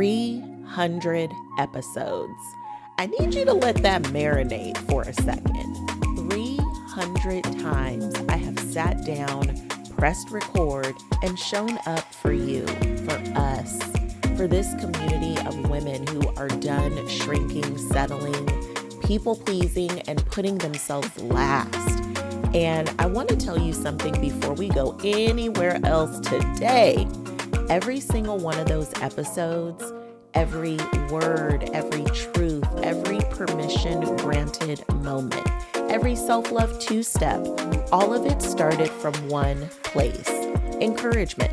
300 episodes. I need you to let that marinate for a second. 300 times I have sat down, pressed record, and shown up for you, for us, for this community of women who are done shrinking, settling, people-pleasing, and putting themselves last. And I want to tell you something before we go anywhere else today. Every single one of those episodes, every word, every truth, every permission granted moment, every self-love two-step, all of it started from one place: encouragement.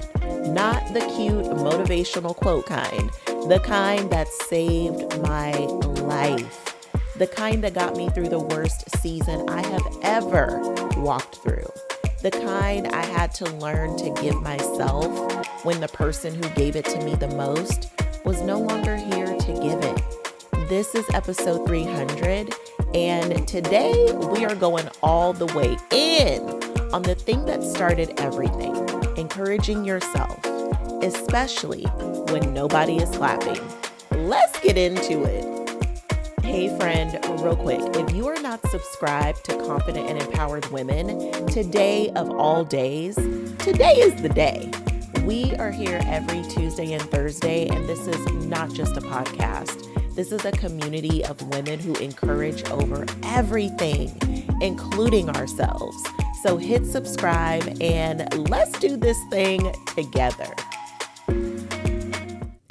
Not the cute motivational quote kind, the kind that saved my life. The kind that got me through the worst season I have ever walked through. The kind I had to learn to give myself when the person who gave it to me the most was no longer here to give it. This is episode 300, and today we are going all the way in on the thing that started everything: encouraging yourself, especially when nobody is clapping. Let's get into it. Hey friend, real quick, if you are not subscribed to Confident and Empowered Women, today of all days, today is the day. We are here every Tuesday and Thursday, and this is not just a podcast. This is a community of women who encourage over everything, including ourselves. So hit subscribe and let's do this thing together.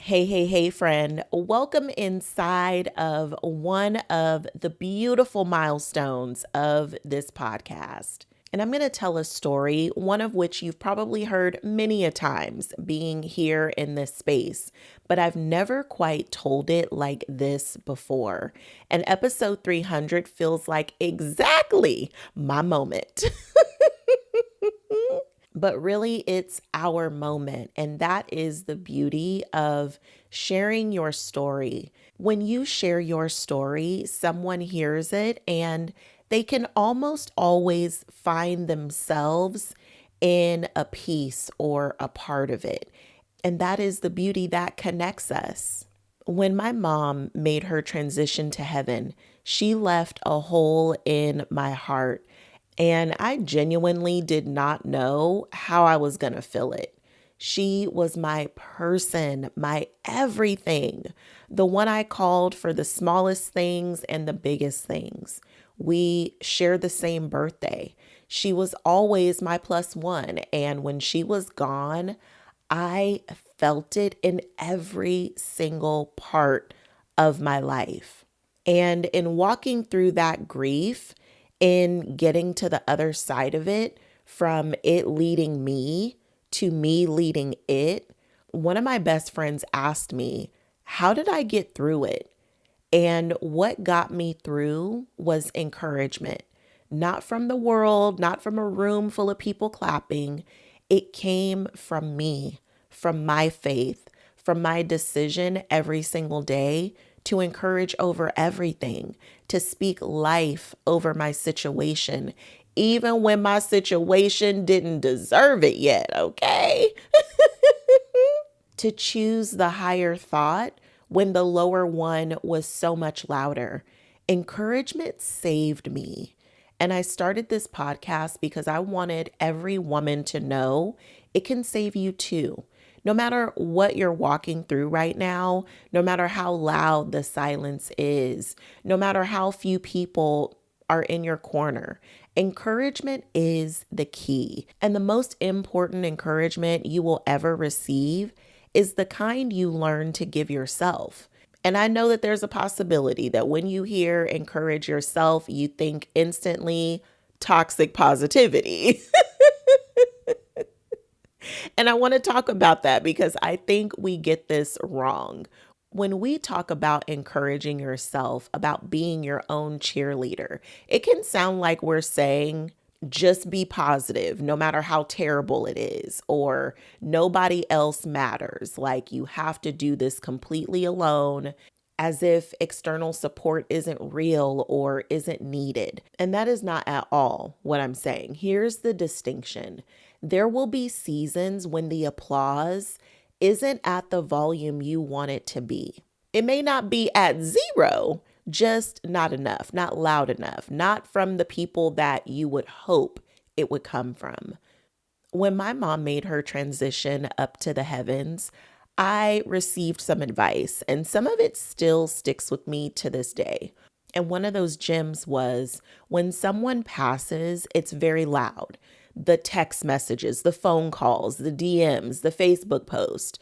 Hey, friend. Welcome inside of one of the beautiful milestones of this podcast. And I'm going to tell a story, one of which you've probably heard many a times being here in this space, but I've never quite told it like this before. And episode 300 feels like exactly my moment. But really, it's our moment. And that is the beauty of sharing your story. When you share your story, someone hears it and they can almost always find themselves in a piece or a part of it. And that is the beauty that connects us. When my mom made her transition to heaven, she left a hole in my heart. And I genuinely did not know how I was going to fill it. She was my person, my everything, the one I called for the smallest things and the biggest things. We shared the same birthday. She was always my plus one. And when she was gone, I felt it in every single part of my life. And in walking through that grief, in getting to the other side of it, from it leading me to me leading it, one of my best friends asked me, how did I get through it? And what got me through was encouragement, not from the world, not from a room full of people clapping. It came from me, from my faith, from my decision every single day to encourage over everything, to speak life over my situation, even when my situation didn't deserve it yet, okay? To choose the higher thought when the lower one was so much louder. Encouragement saved me. And I started this podcast because I wanted every woman to know it can save you too. No matter what you're walking through right now, no matter how loud the silence is, no matter how few people are in your corner, encouragement is the key. And the most important encouragement you will ever receive is the kind you learn to give yourself. And I know that there's a possibility that when you hear encourage yourself, you think instantly toxic positivity. And I want to talk about that because I think we get this wrong. When we talk about encouraging yourself, about being your own cheerleader, it can sound like we're saying, just be positive, no matter how terrible it is, or nobody else matters. Like you have to do this completely alone, as if external support isn't real or isn't needed. And that is not at all what I'm saying. Here's the distinction. There will be seasons when the applause isn't at the volume you want it to be. It may not be at zero, just not enough, not loud enough, not from the people that you would hope it would come from. When my mom made her transition up to the heavens, I received some advice, and some of it still sticks with me to this day. And one of those gems was when someone passes, it's very loud. The text messages, the phone calls, the DMs, the Facebook post.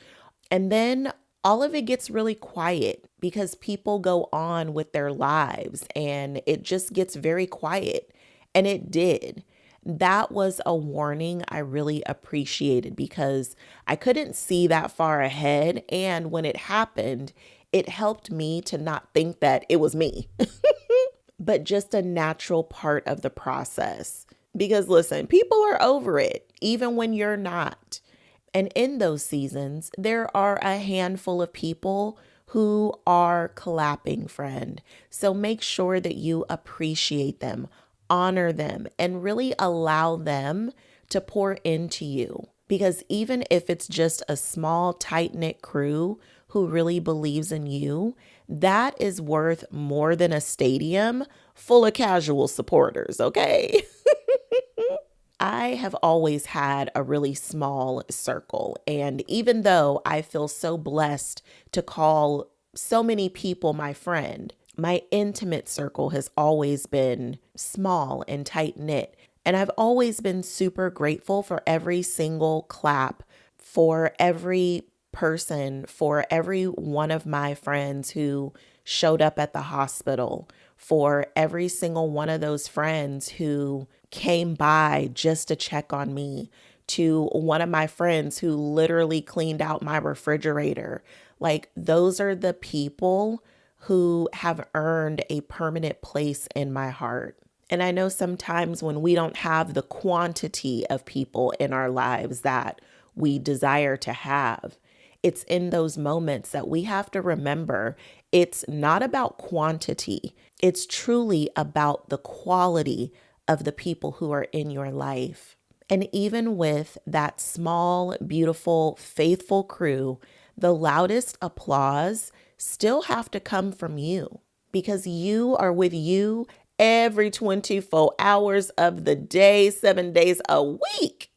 And then all of it gets really quiet because people go on with their lives and it just gets very quiet. And it did. That was a warning I really appreciated because I couldn't see that far ahead. And when it happened, it helped me to not think that it was me, but just a natural part of the process. Because listen, people are over it, even when you're not. And in those seasons, there are a handful of people who are clapping, friend. So make sure that you appreciate them, honor them, and really allow them to pour into you. Because even if it's just a small, tight-knit crew who really believes in you, that is worth more than a stadium full of casual supporters, okay? I have always had a really small circle. And even though I feel so blessed to call so many people my friend, my intimate circle has always been small and tight knit. And I've always been super grateful for every single clap, for every person, for every one of my friends who showed up at the hospital, for every single one of those friends who came by just to check on me, to one of my friends who literally cleaned out my refrigerator. Like, those are the people who have earned a permanent place in my heart. And I know sometimes when we don't have the quantity of people in our lives that we desire to have, it's in those moments that we have to remember it's not about quantity. It's truly about the quality of the people who are in your life. And even with that small, beautiful, faithful crew, the loudest applause still have to come from you because you are with you every 24 hours of the day, 7 days a week.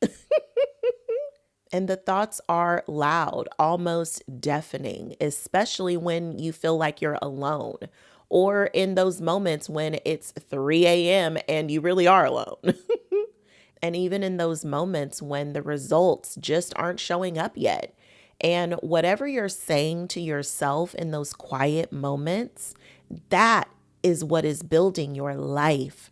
And the thoughts are loud, almost deafening, especially when you feel like you're alone or in those moments when it's 3 a.m. and you really are alone. And even in those moments when the results just aren't showing up yet. And whatever you're saying to yourself in those quiet moments, that is what is building your life.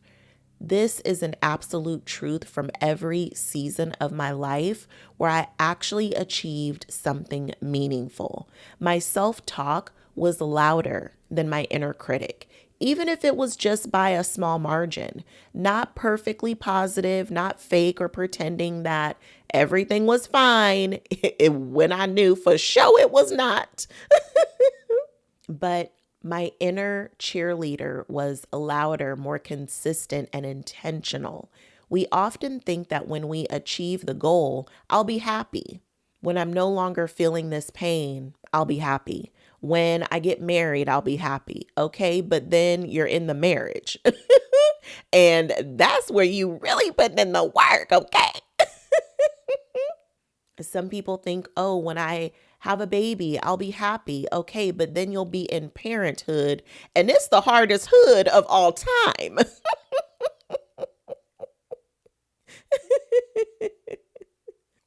This is an absolute truth from every season of my life where I actually achieved something meaningful. My self-talk was louder than my inner critic, even if it was just by a small margin, not perfectly positive, not fake or pretending that everything was fine when I knew for sure it was not. But my inner cheerleader was louder, more consistent, and intentional. We often think that when we achieve the goal, I'll be happy. When I'm no longer feeling this pain, I'll be happy. When I get married, I'll be happy. Okay, but then you're in the marriage. And that's where you really put in the work, okay? Some people think, oh, when I have a baby, I'll be happy. Okay, but then you'll be in parenthood, and it's the hardest hood of all time.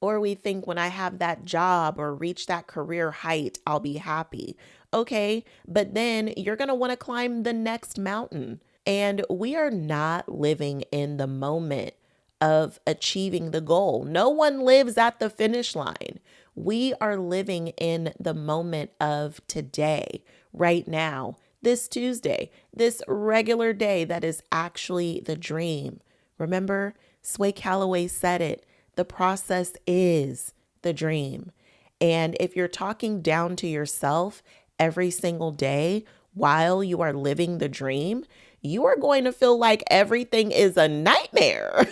Or we think when I have that job or reach that career height, I'll be happy. Okay, but then you're going to want to climb the next mountain. And we are not living in the moment of achieving the goal. No one lives at the finish line. We are living in the moment of today, right now, this Tuesday, this regular day that is actually the dream. Remember, Sway Calloway said it. The process is the dream. And if you're talking down to yourself every single day while you are living the dream, you are going to feel like everything is a nightmare.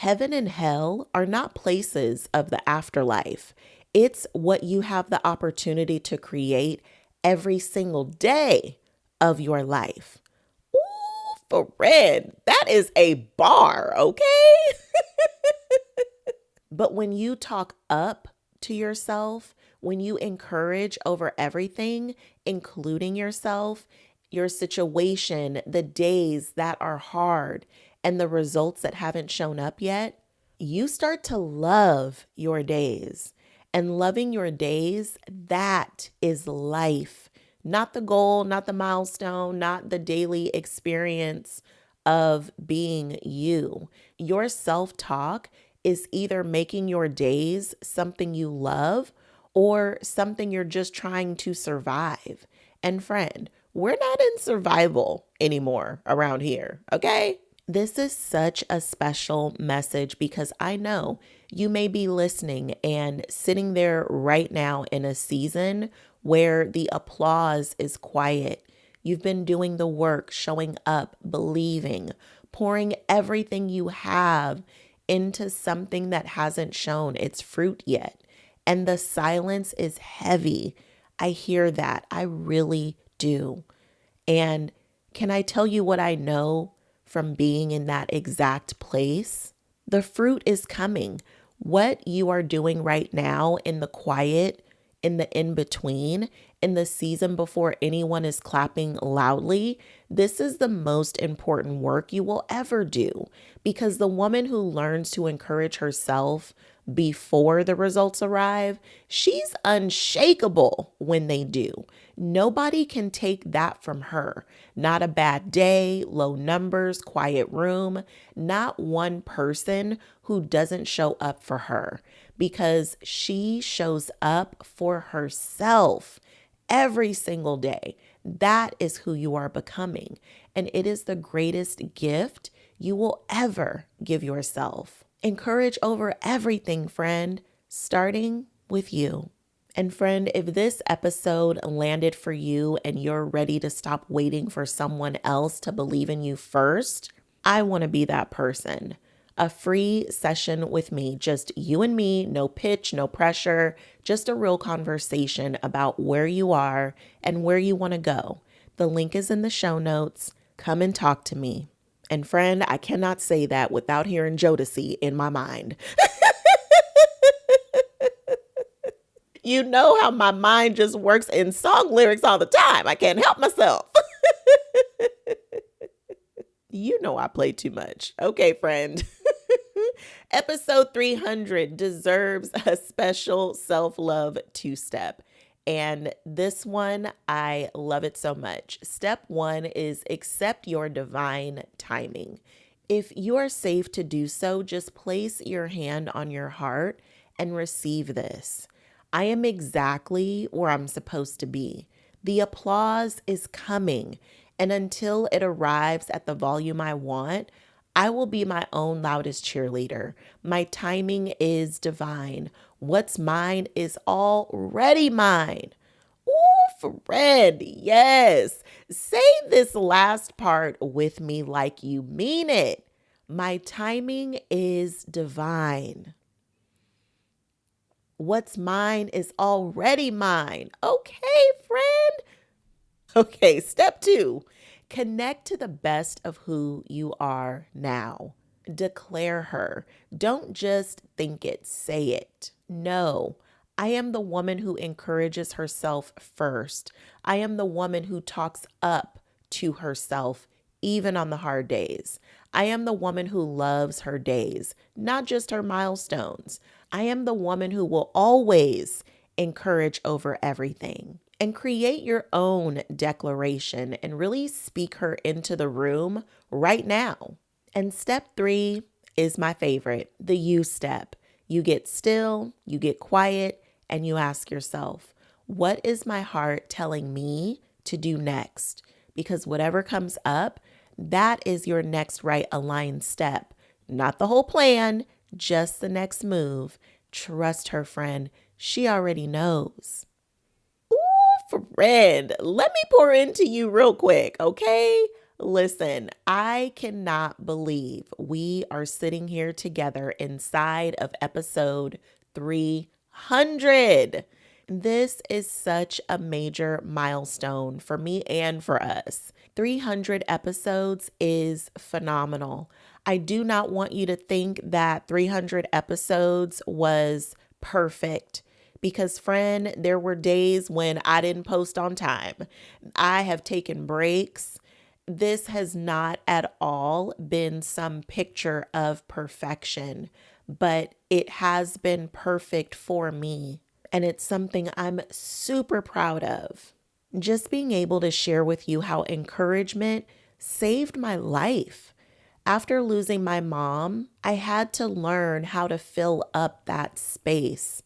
Heaven and hell are not places of the afterlife. It's what you have the opportunity to create every single day of your life. Ooh, friend, that is a bar, okay? But when you talk up to yourself, when you encourage over everything, including yourself, your situation, the days that are hard, and the results that haven't shown up yet, you start to love your days. And loving your days, that is life. Not the goal, not the milestone, not the daily experience of being you. Your self-talk is either making your days something you love or something you're just trying to survive. And friend, we're not in survival anymore around here, okay? This is such a special message because I know you may be listening and sitting there right now in a season where the applause is quiet. You've been doing the work, showing up, believing, pouring everything you have into something that hasn't shown its fruit yet. And the silence is heavy. I hear that. I really do. And can I tell you what I know from being in that exact place? The fruit is coming. What you are doing right now in the quiet, in the in between, in the season before anyone is clapping loudly, this is the most important work you will ever do, because the woman who learns to encourage herself before the results arrive, she's unshakable when they do. Nobody can take that from her. Not a bad day, low numbers, quiet room, not one person who doesn't show up for her, because she shows up for herself every single day. That is who you are becoming. And it is the greatest gift you will ever give yourself. Encourage over everything, friend, starting with you. And friend, if this episode landed for you and you're ready to stop waiting for someone else to believe in you first, I want to be that person. A free session with me, just you and me, no pitch, no pressure, just a real conversation about where you are and where you want to go. The link is in the show notes. Come and talk to me. And friend, I cannot say that without hearing Jodeci in my mind. You know how my mind just works in song lyrics all the time. I can't help myself. You know I play too much. Okay, friend. Episode 300 deserves a special self-love two-step. And this one, I love it so much. Step 1 is accept your divine timing. If you are safe to do so, just place your hand on your heart and receive this. I am exactly where I'm supposed to be. The applause is coming, and until it arrives at the volume I want, I will be my own loudest cheerleader. My timing is divine. What's mine is already mine. Ooh, friend, yes. Say this last part with me like you mean it. My timing is divine. What's mine is already mine. Okay, friend. Okay, step 2, connect to the best of who you are now. Declare her. Don't just think it, say it. No, I am the woman who encourages herself first. I am the woman who talks up to herself, even on the hard days. I am the woman who loves her days, not just her milestones. I am the woman who will always encourage over everything. And create your own declaration and really speak her into the room right now. And step 3 is my favorite, the you step. You get still, you get quiet, and you ask yourself, what is my heart telling me to do next? Because whatever comes up, that is your next right aligned step. Not the whole plan, just the next move. Trust her, friend. She already knows. Friend, let me pour into you real quick, okay? Listen, I cannot believe we are sitting here together inside of episode 300. This is such a major milestone for me and for us. 300 episodes is phenomenal. I do not want you to think that 300 episodes was perfect. Because, friend, there were days when I didn't post on time. I have taken breaks. This has not at all been some picture of perfection, but it has been perfect for me. And it's something I'm super proud of. Just being able to share with you how encouragement saved my life. After losing my mom, I had to learn how to fill up that space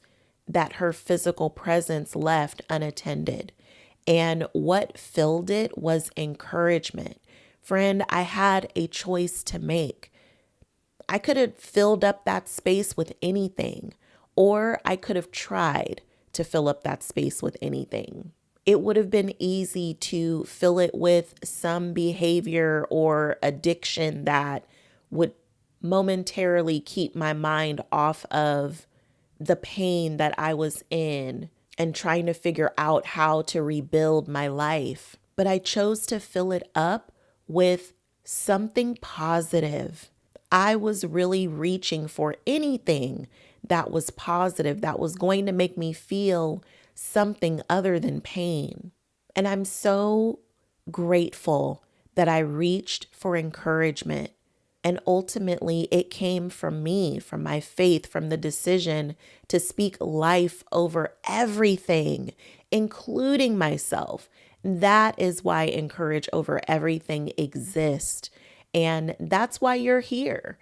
that her physical presence left unattended. And what filled it was encouragement. Friend, I had a choice to make. I could have filled up that space with anything, or I could have tried to fill up that space with anything. It would have been easy to fill it with some behavior or addiction that would momentarily keep my mind off of the pain that I was in and trying to figure out how to rebuild my life. But I chose to fill it up with something positive. I was really reaching for anything that was positive, that was going to make me feel something other than pain. And I'm so grateful that I reached for encouragement. And ultimately, it came from me, from my faith, from the decision to speak life over everything, including myself. That is why Encourage Over Everything exists. And that's why you're here.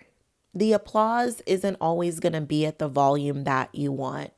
The applause isn't always going to be at the volume that you want.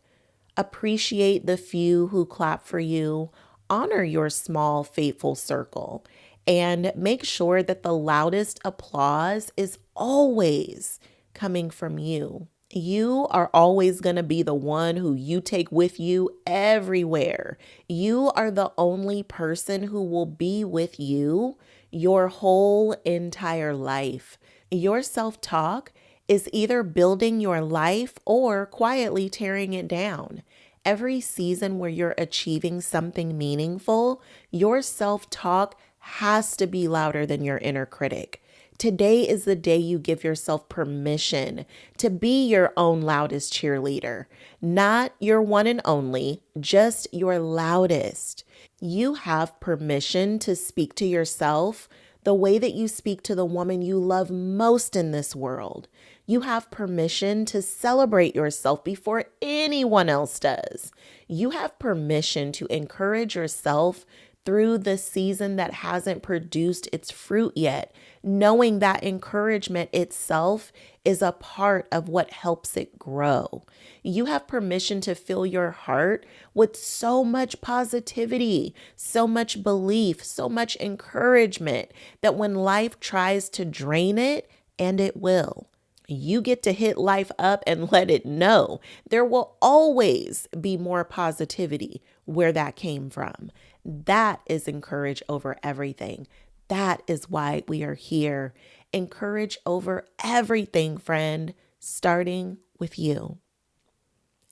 Appreciate the few who clap for you. Honor your small, faithful circle. And make sure that the loudest applause is always coming from you. You are always going to be the one who you take with you everywhere. You are the only person who will be with you your whole entire life. Your self-talk is either building your life or quietly tearing it down. Every season where you're achieving something meaningful, your self-talk has to be louder than your inner critic. Today is the day you give yourself permission to be your own loudest cheerleader, not your one and only, just your loudest. You have permission to speak to yourself the way that you speak to the woman you love most in this world. You have permission to celebrate yourself before anyone else does. You have permission to encourage yourself through the season that hasn't produced its fruit yet, knowing that encouragement itself is a part of what helps it grow. You have permission to fill your heart with so much positivity, so much belief, so much encouragement that when life tries to drain it, and it will, you get to hit life up and let it know there will always be more positivity where that came from. That is Encourage Over Everything. That is why we are here. Encourage over everything, friend, starting with you.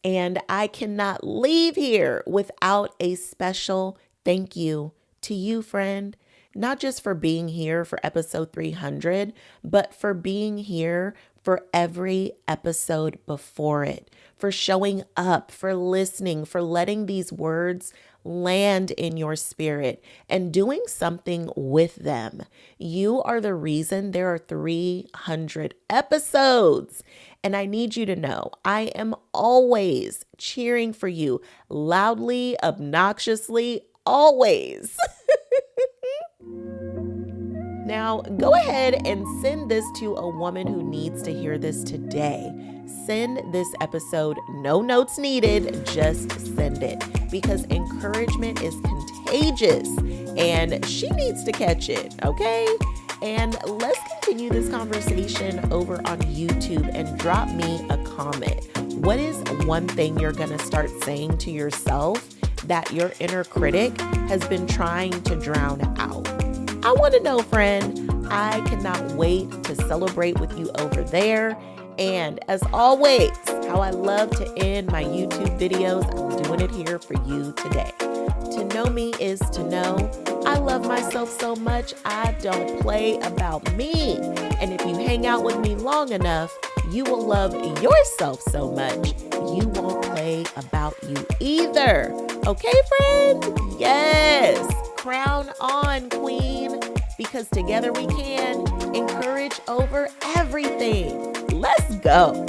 And I cannot leave here without a special thank you to you, friend. Not just for being here for episode 300, but for being here for every episode before it, for showing up, for listening, for letting these words land in your spirit and doing something with them. You are the reason there are 300 episodes. And I need you to know, I am always cheering for you loudly, obnoxiously, always. Now, go ahead and send this to a woman who needs to hear this today. Send this episode, no notes needed, just send it, because encouragement is contagious and she needs to catch it, okay? And let's continue this conversation over on YouTube and drop me a comment. What is one thing you're going to start saying to yourself that your inner critic has been trying to drown out? I want to know, friend. I cannot wait to celebrate with you over there. And as always, how I love to end my YouTube videos, I'm doing it here for you today. To know me is to know I love myself so much, I don't play about me. And if you hang out with me long enough, you will love yourself so much, you won't play about you either. Okay, friend? Yes. Crown on, queen, because together we can encourage over everything. Let's go.